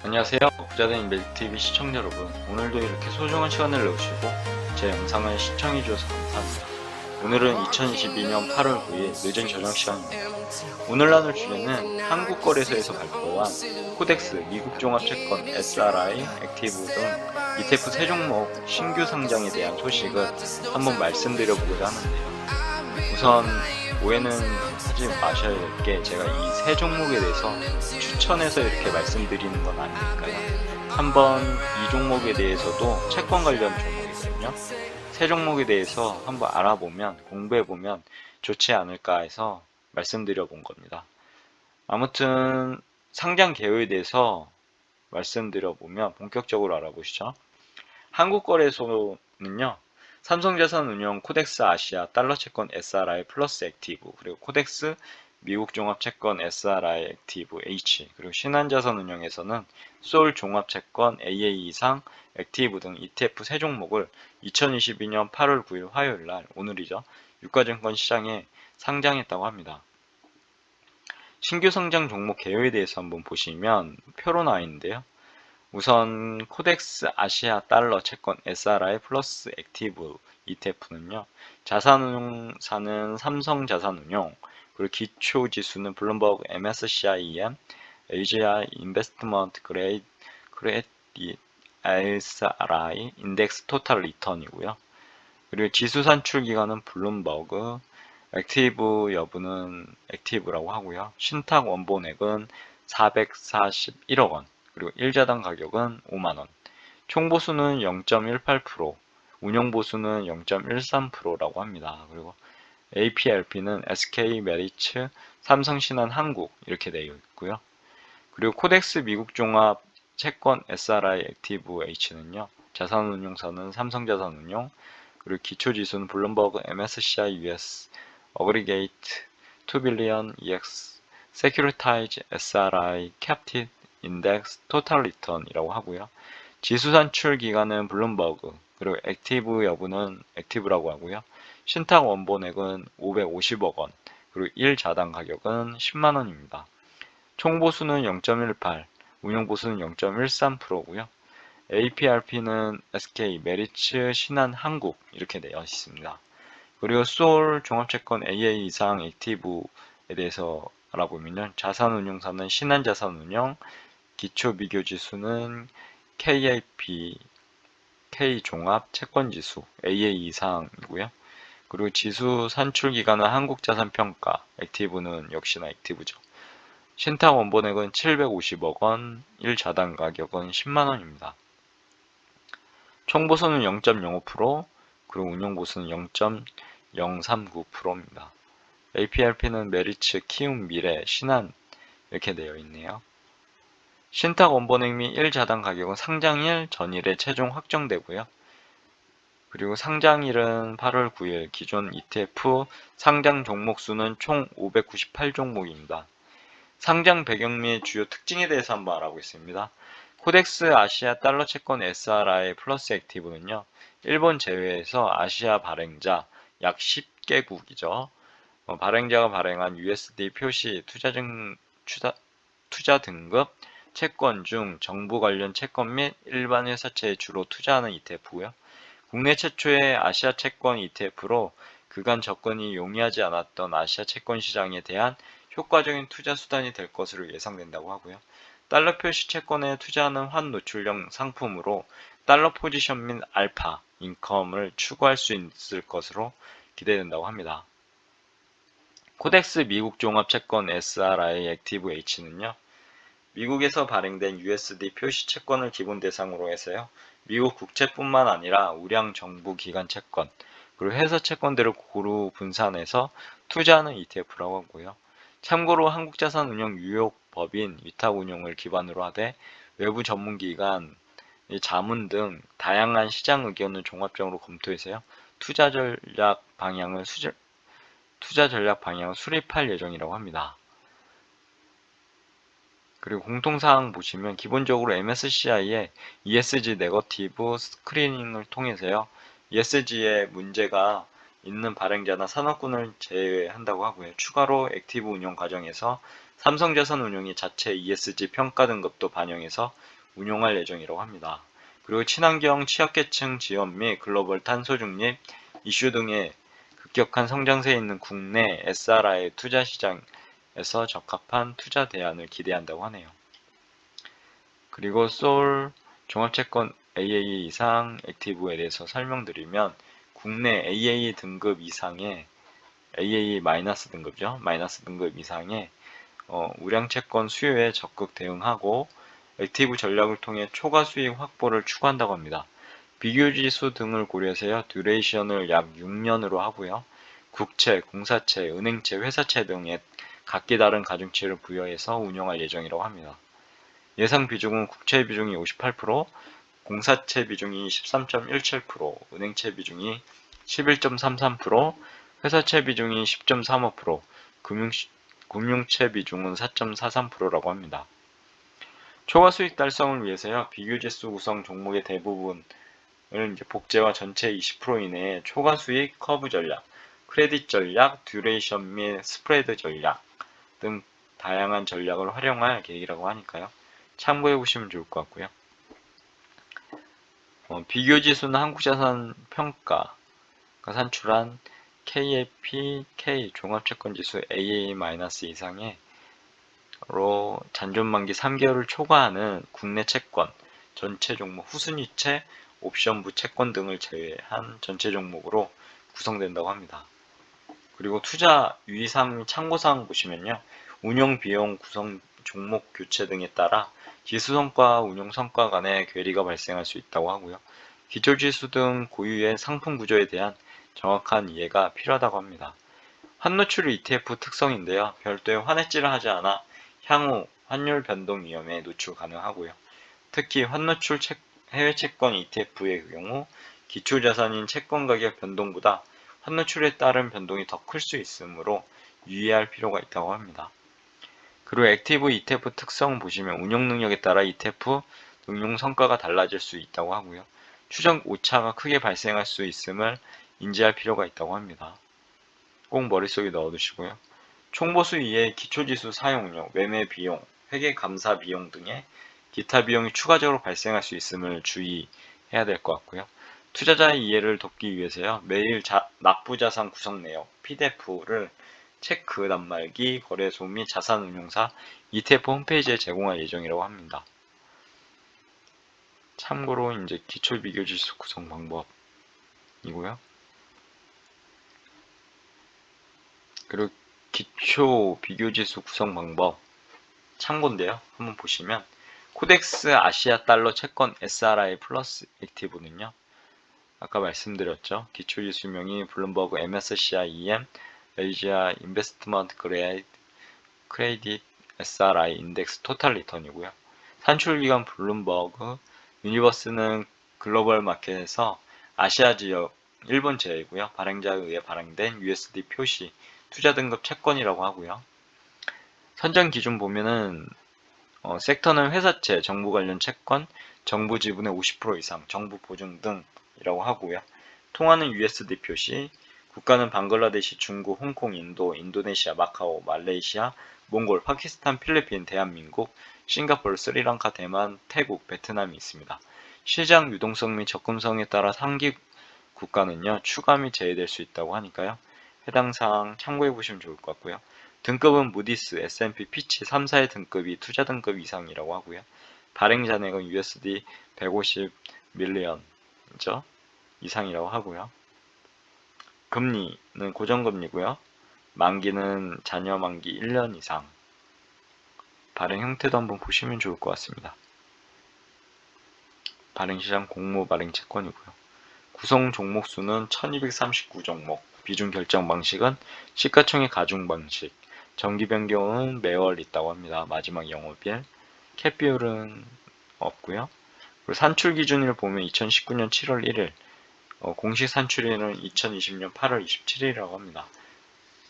안녕하세요. 부자된 인베스트TV 시청자 여러분, 오늘도 이렇게 소중한 시간을 내주시고 제 영상을 시청해주셔서 감사합니다. 오늘은 2022년 8월 9일 늦은 저녁 시간입니다. 오늘 나눌 주제는 한국거래소에서 발표한 코덱스, 미국종합채권, SRI, 액티브 등 ETF 세 종목 신규 상장에 대한 소식을 한번 말씀드려보고자 하는데요. 우선 오해는 하지 마셔야 될 게, 제가 이 세 종목에 대해서 추천해서 이렇게 말씀드리는 건 아니니까요. 한번 이 종목에 대해서도 채권 관련 종목이거든요. 세 종목에 대해서 한번 알아보면, 공부해보면 좋지 않을까 해서 말씀드려 본 겁니다. 아무튼 상장 개요에 대해서 말씀드려 보면 본격적으로 알아보시죠. 한국거래소는요, 삼성자산운용 코덱스 아시아 달러채권 SRI 플러스 액티브, 그리고 코덱스 미국종합채권 SRI 액티브 H, 그리고 신한자산운용에서는 소울 종합채권 AA 이상 액티브 등 ETF 세 종목을 2022년 8월 9일 화요일날, 오늘이죠, 유가증권 시장에 상장했다고 합니다. 신규 상장 종목 개요에 대해서 한번 보시면 표로 나와 있는데요. 우선 코덱스 아시아 달러 채권 SRI 플러스 액티브 ETF는요, 자산운용사는 삼성자산운용, 그리고 기초지수는 블룸버그 MSCI EM, 아시아 인베스트먼트 그레이드 SRI 인덱스 토탈 리턴이고요. 그리고 지수 산출 기간은 블룸버그, 액티브 여부는 액티브라고 하고요. 신탁 원본액은 441억 원, 그리고 1자당 가격은 5만원, 총보수는 0.18%, 운용보수는 0.13%라고 합니다. 그리고 APLP는 SK 메리츠, 삼성신한한국 이렇게 되어 있고요. 그리고 코덱스 미국종합 채권 SRI 액티브 H는요, 자산운용사는 삼성자산운용, 그리고 기초지수는 블룸버그 MSCI US 어그리게이트 2빌리언 EX 세큐리타이즈 SRI 캡티드 인덱스 토탈 리턴이라고 하고요. 지수 산출 기간은 블룸버그, 그리고 액티브 여부는 액티브라고 하고요. 신탁 원본액은 550억 원, 그리고 1자당 가격은 10만 원입니다. 총보수는 0.18, 운용보수는 0.13%고요. APRP는 SK 메리츠 신한한국 이렇게 되어 있습니다. 그리고 소울 종합채권 AA 이상 액티브에 대해서 알아보면요, 자산운용사는 신한자산운용, 기초비교지수는 KAP K종합채권지수 AA 이상이고요. 그리고 지수 산출기간은 한국자산평가, 액티브는 역시나 액티브죠. 신탁 원본액은 750억 원, 1자당 가격은 10만 원입니다. 총보수는 0.05%, 그리고 운용보수는 0.039%입니다. APRP는 메리츠, 키움, 미래, 신한 이렇게 되어 있네요. 신탁 원본액 및 1자당 가격은 상장일 전일에 최종 확정되고요. 그리고 상장일은 8월 9일, 기존 ETF 상장 종목 수는 총 598종목입니다. 상장 배경 및 주요 특징에 대해서 한번 알아보겠습니다. 코덱스 아시아 달러 채권 SRI 플러스 액티브는요, 일본 제외에서 아시아 발행자 약 10개국이죠. 발행자가 발행한 USD 표시 투자 등급 채권 중 정부 관련 채권 및 일반 회사채에 주로 투자하는 ETF고요. 국내 최초의 아시아 채권 ETF로 그간 접근이 용이하지 않았던 아시아 채권 시장에 대한 효과적인 투자 수단이 될 것으로 예상된다고 하고요. 달러 표시 채권에 투자하는 환 노출형 상품으로 달러 포지션 및 알파, 인컴을 추구할 수 있을 것으로 기대된다고 합니다. 코덱스 미국 종합 채권 SRI 액티브 H는요, 미국에서 발행된 USD 표시 채권을 기본 대상으로 해서요, 미국 국채뿐만 아니라 우량 정부 기관 채권, 그리고 회사 채권들을 고루 분산해서 투자하는 ETF라고 하고요. 참고로 한국자산운용 뉴욕 법인 위탁운용을 기반으로 하되 외부 전문기관, 자문 등 다양한 시장 의견을 종합적으로 검토해서요, 투자 전략 방향을 수립할 예정이라고 합니다. 그리고 공통사항 보시면 기본적으로 MSCI의 ESG 네거티브 스크리닝을 통해서요, ESG에 문제가 있는 발행자나 산업군을 제외한다고 하고요. 추가로 액티브 운용 과정에서 삼성자산운용이 자체 ESG 평가 등급도 반영해서 운용할 예정이라고 합니다. 그리고 친환경 취약계층 지원 및 글로벌 탄소 중립 이슈 등의 급격한 성장세에 있는 국내 SRI 투자 시장에서 적합한 투자 대안을 기대한다고 하네요. 그리고 솔 종합채권 AA 이상 액티브에 대해서 설명드리면 국내 AA 등급 이상의 AA 마이너스 등급이죠. 마이너스 등급 이상의 우량채권 수요에 적극 대응하고 액티브 전략을 통해 초과 수익 확보를 추구한다고 합니다. 비교지수 등을 고려해서요. 듀레이션을 약 6년으로 하고요. 국채, 공사채, 은행채, 회사채 등의 각기 다른 가중치를 부여해서 운영할 예정이라고 합니다. 예상 비중은 국채 비중이 58%, 공사채 비중이 13.17%, 은행채 비중이 11.33%, 회사채 비중이 10.35%, 금융채 비중은 4.43%라고 합니다. 초과 수익 달성을 위해서요. 비교지수 구성 종목의 대부분을 복제와 전체 20% 이내의 초과 수익 커브 전략, 크레딧 전략, 듀레이션 및 스프레드 전략 등 다양한 전략을 활용할 계획이라고 하니까요. 참고해 보시면 좋을 것 같고요. 비교지수는 한국자산평가가 산출한 KAPK 종합채권지수 AA- 이상의 로 잔존만기 3개월을 초과하는 국내 채권, 전체 종목 후순위채, 옵션부 채권 등을 제외한 전체 종목으로 구성된다고 합니다. 그리고 투자 유의사항 및 참고사항 보시면요. 운용 비용, 구성 종목 교체 등에 따라 지수 성과와 운용 성과 간의 괴리가 발생할 수 있다고 하고요. 기초지수 등 고유의 상품 구조에 대한 정확한 이해가 필요하다고 합니다. 환노출 ETF 특성인데요. 별도의 환해지를 하지 않아 향후 환율 변동 위험에 노출 가능하고요. 특히 환노출 해외 채권 ETF의 경우 기초자산인 채권 가격 변동보다 환노출에 따른 변동이 더 클 수 있으므로 유의할 필요가 있다고 합니다. 그리고 액티브 ETF 특성 보시면 운용 능력에 따라 ETF 응용 성과가 달라질 수 있다고 하고요. 추정 오차가 크게 발생할 수 있음을 인지할 필요가 있다고 합니다. 꼭 머릿속에 넣어두시고요. 총보수 이외에 기초지수 사용료, 매매 비용, 회계 감사 비용 등의 기타 비용이 추가적으로 발생할 수 있음을 주의해야 될 것 같고요. 투자자의 이해를 돕기 위해서요. 매일 납부자산 구성 내역 PDF를 체크 단말기, 거래소 및 자산운용사 ETF 홈페이지에 제공할 예정이라고 합니다. 참고로 이제 기초 비교지수 구성 방법이고요. 그리고 기초 비교지수 구성 방법 참고인데요. 한번 보시면 코덱스 아시아 달러 채권 SRI 플러스 액티브는요. 아까 말씀드렸죠. 기초지수명이 블룸버그 MSCI EM, 에이지아 인베스트먼트 크레딧 SRI 인덱스 토탈 리턴이고요. 산출기관 블룸버그, 유니버스는 글로벌 마켓에서 아시아 지역 일본 제외고요. 발행자에 의해 발행된 USD 표시 투자 등급 채권이라고 하고요. 선정 기준 보면은 섹터는 회사채, 정부 관련 채권, 정부 지분의 50% 이상, 정부 보증 등이라고 하고요. 통화는 USD 표시, 국가는 방글라데시, 중국, 홍콩, 인도, 인도네시아, 마카오, 말레이시아, 몽골, 파키스탄, 필리핀, 대한민국, 싱가포르, 스리랑카, 대만, 태국, 베트남이 있습니다. 시장 유동성 및 접근성에 따라 상기 국가는요, 추가 및 제외될 수 있다고 하니까요. 해당 사항 참고해 보시면 좋을 것 같고요. 등급은 무디스, S&P, 피치 3사의 등급이 투자 등급 이상이라고 하고요. 발행 잔액은 USD 150 밀리언이죠. 이상이라고 하고요. 금리는 고정금리고요. 만기는 자녀 만기 1년 이상. 발행 형태도 한번 보시면 좋을 것 같습니다. 발행시장 공모 발행 채권이고요. 구성 종목 수는 1239 종목. 비중 결정 방식은 시가총액 가중 방식. 정기 변경은 매월 있다고 합니다. 마지막 영업일. 캡 비율은 없고요. 그리고 산출 기준일 보면 2019년 7월 1일, 공식 산출일은 2020년 8월 27일이라고 합니다.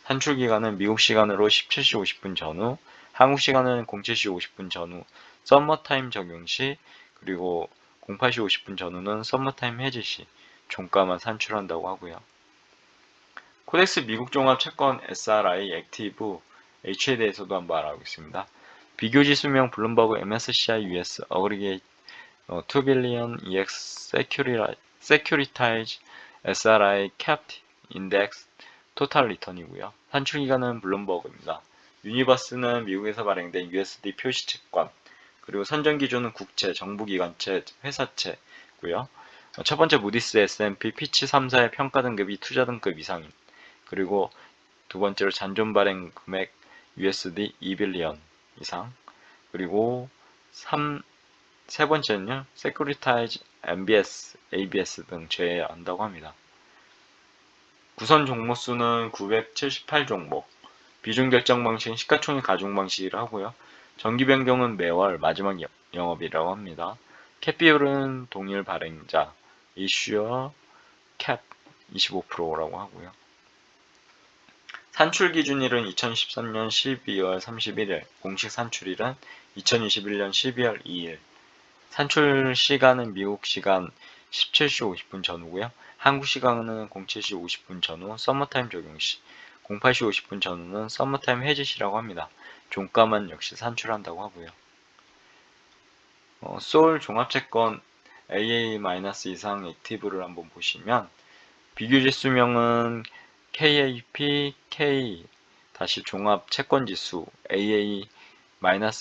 산출 기간은 미국 시간으로 17시 50분 전후, 한국 시간은 07시 50분 전후, 썸머타임 적용 시, 그리고 08시 50분 전후는 썸머타임 해지 시 종가만 산출한다고 하고요. 코덱스 미국 종합 채권 SRI 액티브 H에 대해서도 한번 알아보겠습니다. 비교지수명 블룸버그 MSCI US Aggregate 2 billion EX Securitized SRI Capped Index 토탈 리턴이고요. 산출기관은 블룸버그입니다. 유니버스는 미국에서 발행된 USD 표시채권, 그리고 선정기준은 국채, 정부기관채, 회사채고요. 첫 번째 무디스 S&P 피치 3사의 평가 등급이 투자 등급 이상인, 그리고 두 번째로 잔존 발행 금액 USD 2빌리언 이상, 그리고 세 번째는요, Securitize MBS, ABS 등 제외한다고 합니다. 구성 종목수는 978종목, 비중 결정 방식은 시가총액 가중 방식이라 하고요. 정기 변경은 매월 마지막 영업이라고 합니다. 캡 비율은 동일 발행자, 이슈어 캡 25%라고 하고요. 산출 기준일은 2013년 12월 31일, 공식 산출일은 2021년 12월 2일. 산출 시간은 미국 시간 17시 50분 전후고요. 한국 시간은 07시 50분 전후 서머타임 적용 시, 08시 50분 전후는 서머타임 해지 시라고 합니다. 종가만 역시 산출한다고 하고요. 소울 종합채권 AA- 이상 액티브를 한번 보시면 비교지수명은 KAP K 종합채권지수 AA-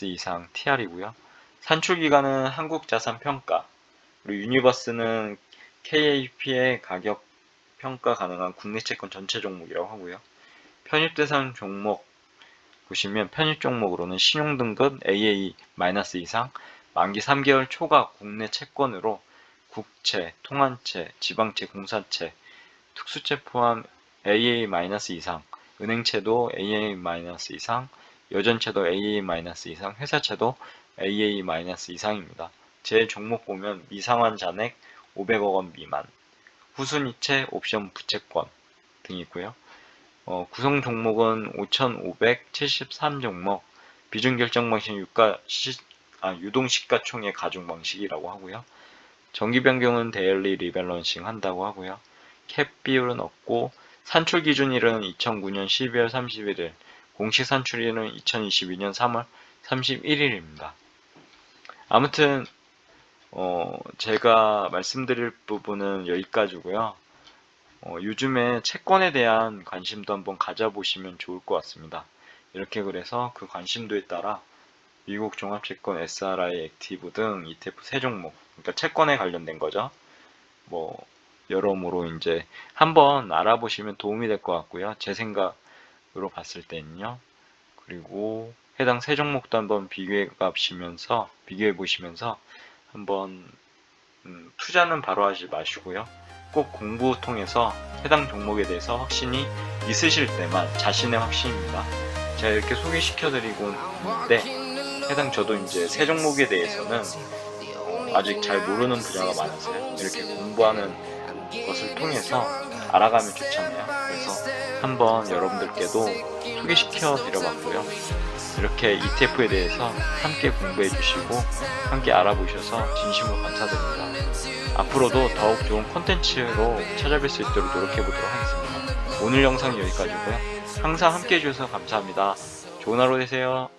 이상 TR이고요. 산출기관은 한국자산평가, 그리고 유니버스는 KAP의 가격 평가 가능한 국내 채권 전체 종목이라고 하고요. 편입대상 종목 보시면 편입 종목으로는 신용등급 AA- 이상, 만기 3개월 초과 국내 채권으로 국채, 통한채, 지방채, 공사채, 특수채 포함 AA- 이상, 은행채도 AA- 이상, 여전채도 AA- 이상, 회사채도 AA- 이상입니다. 제 종목 보면 미상환 잔액 500억 원 미만, 후순위채, 옵션 부채권 등이 있고요. 구성 종목은 5,573종목, 비중 결정 방식은 유동 시가총액 가중 방식이라고 하고요. 정기 변경은 데일리 리밸런싱 한다고 하고요. 캡 비율은 없고, 산출 기준일은 2009년 12월 31일, 공식 산출일은 2022년 3월 31일입니다. 아무튼 제가 말씀드릴 부분은 여기까지고요. 요즘에 채권에 대한 관심도 한번 가져보시면 좋을 것 같습니다. 이렇게 그래서 그 관심도에 따라 미국 종합채권 SRI 액티브 등 ETF 3종목, 그러니까 채권에 관련된 거죠. 여러모로 이제 한번 알아보시면 도움이 될 것 같고요. 제 생각으로 봤을 때는요. 그리고 해당 3종목도 한번 비교해 보시면서 한번 투자는 바로 하지 마시고요. 꼭 공부 통해서 해당 종목에 대해서 확신이 있으실 때만, 자신의 확신입니다. 제가 이렇게 소개시켜드리고 있는데, 해당 저도 이제 3종목에 대해서는 아직 잘 모르는 분야가 많아서요. 이렇게 공부하는 것을 통해서 알아가면 좋잖아요. 그래서 한번 여러분들께도 소개시켜 드려봤고요. 이렇게 ETF에 대해서 함께 공부해 주시고 함께 알아보셔서 진심으로 감사드립니다. 앞으로도 더욱 좋은 콘텐츠로 찾아뵐 수 있도록 노력해 보도록 하겠습니다. 오늘 영상은 여기까지고요. 항상 함께 해주셔서 감사합니다. 좋은 하루 되세요.